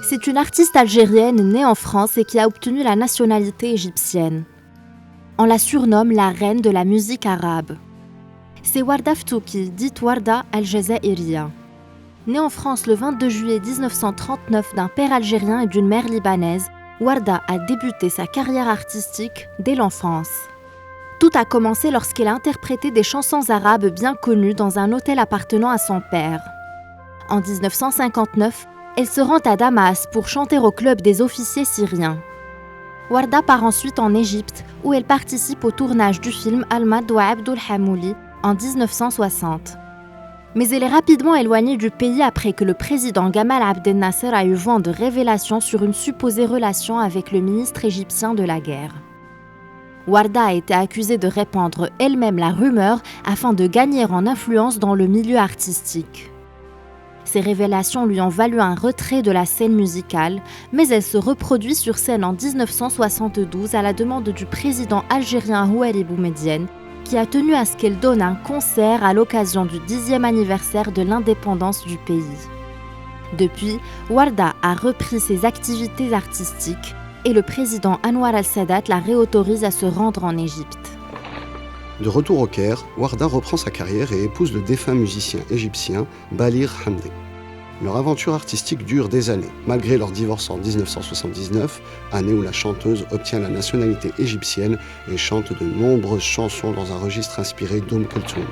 C'est une artiste algérienne née en France et qui a obtenu la nationalité égyptienne. On la surnomme la reine de la musique arabe. C'est Warda Ftouki, dite Warda al-Jazaïria. Née en France le 22 juillet 1939 d'un père algérien et d'une mère libanaise, Warda a débuté sa carrière artistique dès l'enfance. Tout a commencé lorsqu'elle a interprété des chansons arabes bien connues dans un hôtel appartenant à son père. En 1959, elle se rend à Damas pour chanter au club des officiers syriens. Warda part ensuite en Égypte, où elle participe au tournage du film Al-Mad wa Abdul Hamouli en 1960. Mais elle est rapidement éloignée du pays après que le président Gamal Abdel Nasser a eu vent de révélations sur une supposée relation avec le ministre égyptien de la guerre. Warda a été accusée de répandre elle-même la rumeur afin de gagner en influence dans le milieu artistique. Ces révélations lui ont valu un retrait de la scène musicale, mais elle se reproduit sur scène en 1972 à la demande du président algérien Houari Boumedienne, qui a tenu à ce qu'elle donne un concert à l'occasion du 10e anniversaire de l'indépendance du pays. Depuis, Warda a repris ses activités artistiques et le président Anwar al-Sadat la réautorise à se rendre en Égypte. De retour au Caire, Warda reprend sa carrière et épouse le défunt musicien égyptien Baligh Hamdi. Leur aventure artistique dure des années, malgré leur divorce en 1979, année où la chanteuse obtient la nationalité égyptienne et chante de nombreuses chansons dans un registre inspiré d'Oum Kulthum.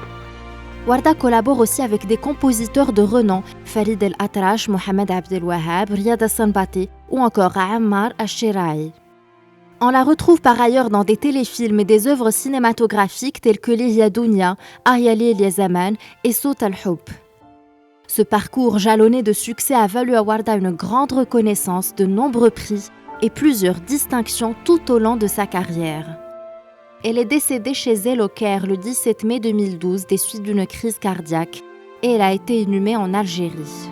Warda collabore aussi avec des compositeurs de renom, Farid El-Atrash, Mohamed Abdel Wahab, Riyad Al-Sanbati ou encore Ammar Al-Shiraï. On la retrouve par ailleurs dans des téléfilms et des œuvres cinématographiques telles que Liya Dounia, Ayali El Yazaman et Sot Al-Hub. Ce parcours jalonné de succès a valu à Warda une grande reconnaissance, de nombreux prix et plusieurs distinctions tout au long de sa carrière. Elle est décédée chez elle au Caire le 17 mai 2012 des suites d'une crise cardiaque et elle a été inhumée en Algérie.